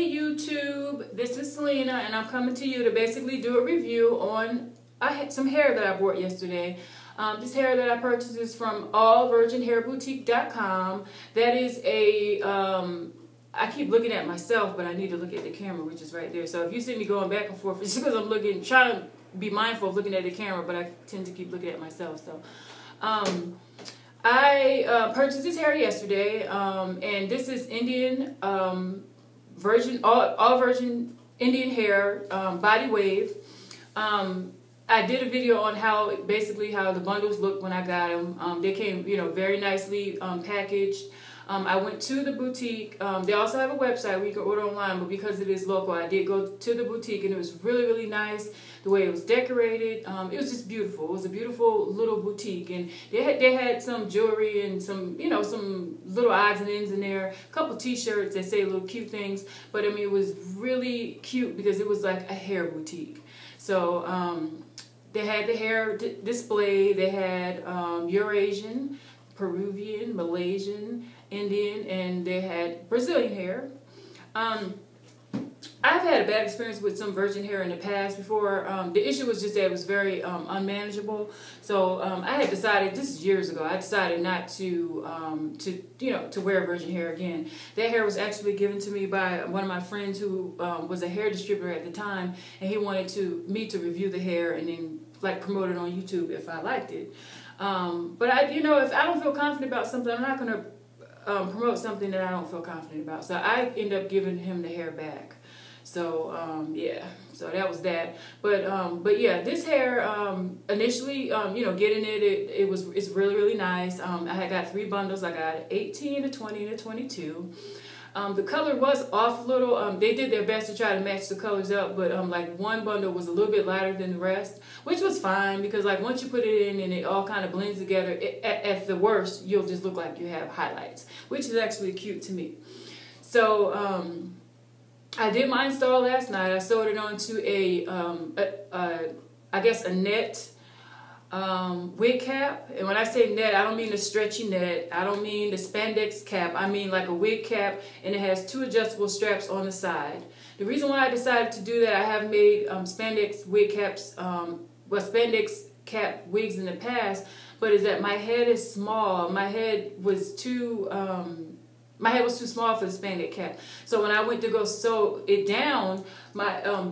Hey YouTube, this is Selena and I'm coming to you to basically do a review on some hair that I bought yesterday. This hair that I purchased is from allvirginhairboutique.com. That is a, I keep looking at myself, but I need to look at the camera, which is right there. So if you see me going back and forth, it's because I'm trying to be mindful of looking at the camera, but I tend to keep looking at myself. So I purchased this hair yesterday, and this is Indian virgin, all virgin Indian hair, body wave. I did a video on how the bundles look when I got them. They came, very nicely packaged. I went to the boutique. They also have a website where you can order online, but because it is local, I did go to the boutique, and it was really, really nice. The way it was decorated, it was just beautiful. It was a beautiful little boutique, and they had some jewelry and some, some little odds and ends in there. A couple T-shirts that say little cute things, but I mean, it was really cute because it was like a hair boutique. So they had the hair display. They had Eurasian, Peruvian, Malaysian, Indian, and they had Brazilian hair. I've had a bad experience with some virgin hair in the past before. The issue was just that it was very unmanageable. So I had decided, this is years ago, I decided not to wear virgin hair again. That hair was actually given to me by one of my friends who was a hair distributor at the time, and he wanted me to review the hair and then promote it on YouTube if I liked it. But if I don't feel confident about something, I'm not going to promote something that I don't feel confident about. So I end up giving him the hair back. So yeah, so that was that. But yeah, this hair initially, getting it's really, really nice. I had got 3 bundles. I got 18, a 20, and a 22. The color was off a little. They did their best to try to match the colors up, but one bundle was a little bit lighter than the rest, which was fine because once you put it in and it all kind of blends together, at the worst, you'll just look like you have highlights, which is actually cute to me. So I did my install last night. I sewed it onto I guess a net wig cap. And when I say net, I don't mean the stretchy net. I don't mean the spandex cap. I mean like a wig cap, and it has 2 adjustable straps on the side. The reason why I decided to do that, I have made spandex wig caps, spandex cap wigs in the past, but is that my head is small. My head was too small for the spandex cap. So when I went to go sew it down,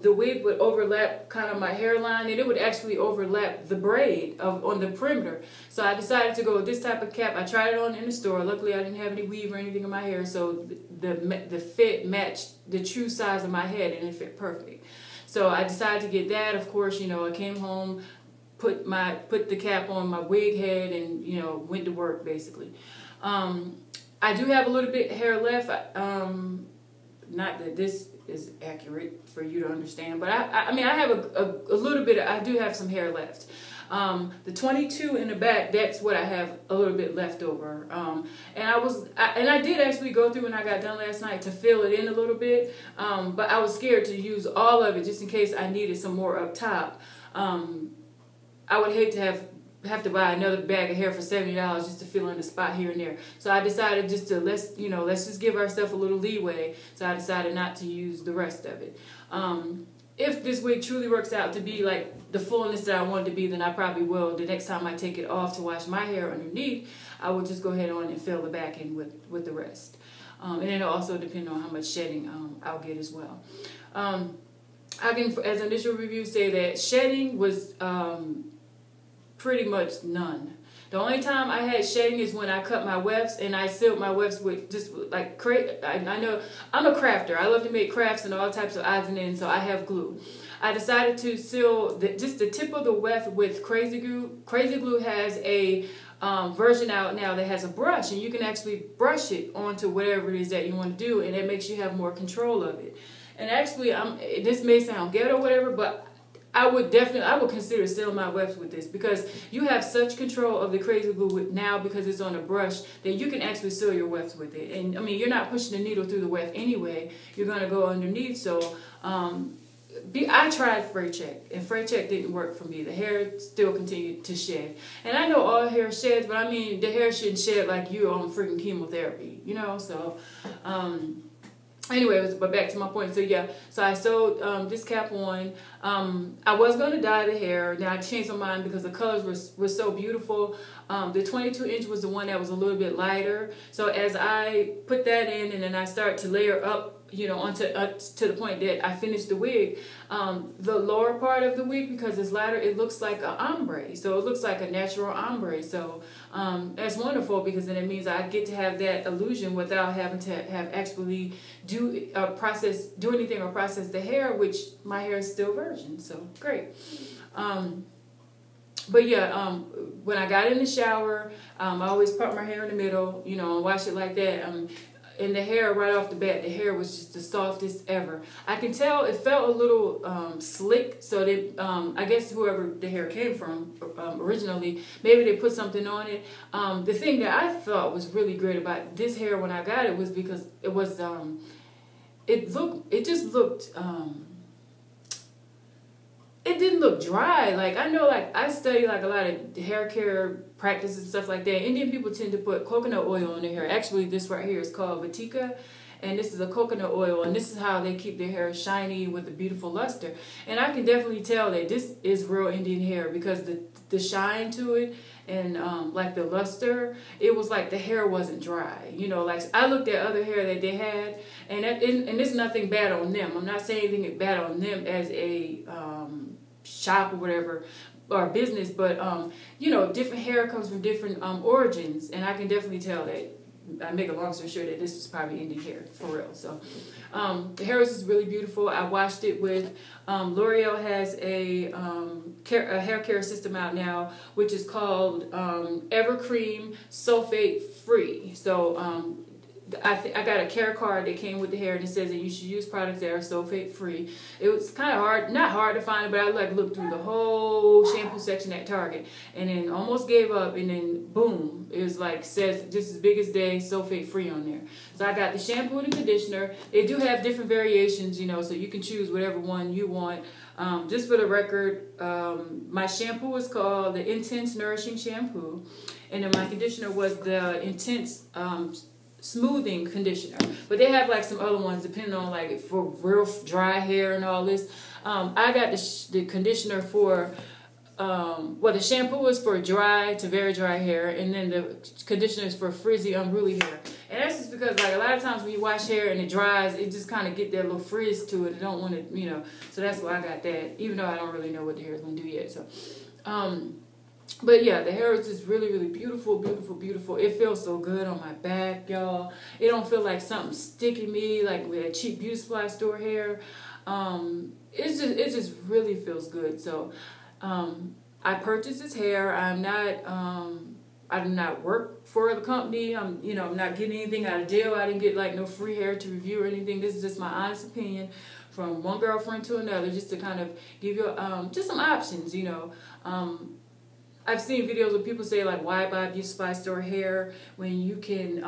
the wig would overlap kind of my hairline, and it would actually overlap the braid on the perimeter. So I decided to go with this type of cap. I tried it on in the store. Luckily, I didn't have any weave or anything in my hair, so the fit matched the true size of my head, and it fit perfect. So I decided to get that. Of course, I came home, put the cap on my wig head, and went to work basically. I do have a little bit hair left. Not that this is accurate for you to understand, but I mean I have a little bit. I do have some hair left. The 22 in the back, that's what I have a little bit left over. And I did actually go through when I got done last night to fill it in a little bit. But I was scared to use all of it just in case I needed some more up top. I would hate to have to buy another bag of hair for $70 just to fill in a spot here and there. So I decided just to let's just give ourselves a little leeway. So I decided not to use the rest of it. If this wig truly works out to be like the fullness that I want it to be, then I probably will. The next time I take it off to wash my hair underneath, I will just go ahead on and fill the back in with the rest. And it'll also depend on how much shedding I'll get as well. I can, as an initial review, say that shedding was pretty much none. The only time I had shedding is when I cut my wefts, and I sealed my wefts with just I know I'm a crafter. I love to make crafts and all types of odds and ends, so I have glue. I decided to seal just the tip of the weft with Crazy Glue. Crazy Glue has a version out now that has a brush, and you can actually brush it onto whatever it is that you want to do, and it makes you have more control of it. And actually, this may sound ghetto or whatever, but I would consider sealing my wefts with this because you have such control of the Crazy Glue now because it's on a brush that you can actually seal your wefts with it. And I mean, you're not pushing the needle through the weft anyway. You're going to go underneath. So I tried Fray Check, and Fray Check didn't work for me. The hair still continued to shed. And I know all hair sheds, but I mean, the hair shouldn't shed like you're on freaking chemotherapy, So Anyways, but back to my point. So yeah, so I sewed this cap on. I was going to dye the hair. Now I changed my mind because the colors were so beautiful. The 22-inch was the one that was a little bit lighter. So as I put that in, and then I start to layer up, you know, onto to the point that I finished the wig, the lower part of the wig, because it's lighter, it looks like an ombre. So it looks like a natural ombre. So that's wonderful, because then it means I get to have that illusion without having to have actually do anything or process the hair, which my hair is still virgin. So great. But yeah, when I got in the shower, I always part my hair in the middle, you know, and wash it like that. And the hair, right off the bat, the hair was just the softest ever. I can tell it felt a little slick, so that I guess whoever the hair came from originally, maybe they put something on it. The thing that I thought was really great about this hair when I got it was because it was it just looked it didn't look dry. Like, I know, like, I study like a lot of hair care practices and stuff like that. Indian people tend to put coconut oil in their hair. Actually, this right here is called Vatika, and this is a coconut oil, and this is how they keep their hair shiny with a beautiful luster. And I can definitely tell that this is real Indian hair, because the shine to it and like the luster, it was like the hair wasn't dry. You know, like, I looked at other hair that they had, and there's nothing bad on them. I'm not saying anything bad on them as a shop or whatever, or business, but you know, different hair comes from different origins, and I can definitely tell that. I make a long story short that this was probably Indian hair for real. So the hair is just really beautiful. I washed it with L'Oreal has a hair care system out now, which is called Evercream Sulfate Free. So I got a care card that came with the hair, and it says that you should use products that are sulfate free. It was kind of hard, not hard to find, but I like looked through the whole shampoo section at Target, and then almost gave up, and then boom, it was like, says just as big as day, sulfate free on there. So I got the shampoo and the conditioner. They do have different variations, you know, so you can choose whatever one you want. Just for the record, my shampoo is called the Intense Nourishing Shampoo, and then my conditioner was the Intense Smoothing Conditioner. But they have like some other ones depending on, like, for real dry hair and all this. I got the conditioner for well, the shampoo is for dry to very dry hair, and then the conditioner is for frizzy, unruly hair. And that's just because, like, a lot of times when you wash hair and it dries, it just kind of get that little frizz to it. I don't want to, you know, so that's why I got that, even though I don't really know what the hair is going to do yet. So but yeah, the hair is just really, really beautiful, beautiful, beautiful. It feels so good on my back, y'all. It don't feel like something sticking me, like with a cheap beauty supply store hair. It just really feels good. So I purchased this hair. I do not work for the company. I'm not getting anything out of deal. I didn't get like no free hair to review or anything. This is just my honest opinion from one girlfriend to another, just to kind of give you just some options, you know. I've seen videos where people say, like, why buy beauty supply store hair when you can,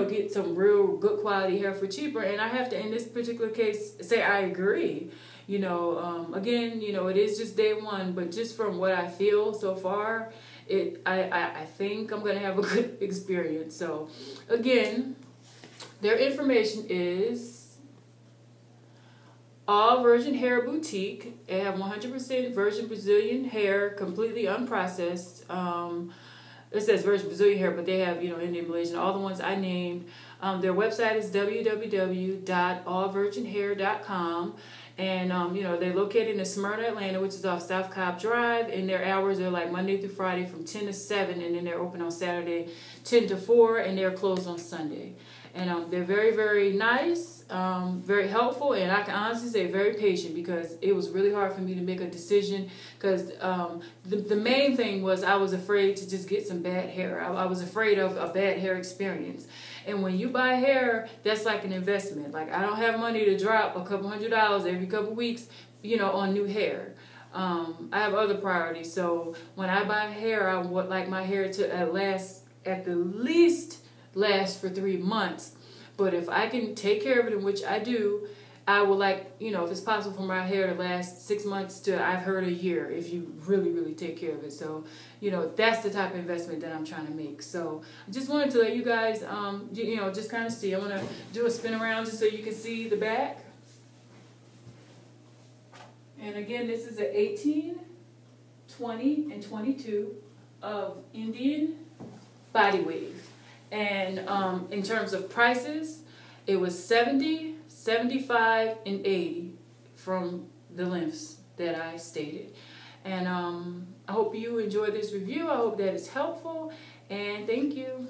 get some real good quality hair for cheaper? And I have to, in this particular case, say I agree. You know, again, you know, it is just day one, but just from what I feel so far, I think I'm going to have a good experience. So, again, their information is All Virgin Hair Boutique. They have 100% virgin Brazilian hair, completely unprocessed. It says virgin Brazilian hair, but they have, Indian, Malaysian, all the ones I named. Their website is www.allvirginhair.com. And, they're located in Smyrna, Atlanta, which is off South Cobb Drive. And their hours are like Monday through Friday from 10 to 7. And then they're open on Saturday 10 to 4. And they're closed on Sunday. And they're very, very nice, very helpful, and I can honestly say very patient, because it was really hard for me to make a decision, because the main thing was I was afraid to just get some bad hair. I was afraid of a bad hair experience. And when you buy hair, that's like an investment. Like, I don't have money to drop a couple $100 every couple weeks, on new hair. I have other priorities. So when I buy hair, I would like my hair to at the least last for 3 months. But if I can take care of it, in which I do, I would like, you know, if it's possible for my hair to last 6 months to, I've heard, a year, if you really, really take care of it. So, you know, that's the type of investment that I'm trying to make. So I just wanted to let you guys, you know, just kind of see. I'm going to do a spin around just so you can see the back. And again, this is an 18, 20, and 22 of Indian body wave. And in terms of prices, it was 70, 75, and 80 from the lengths that I stated. And I hope you enjoyed this review. I hope that it's helpful. And thank you.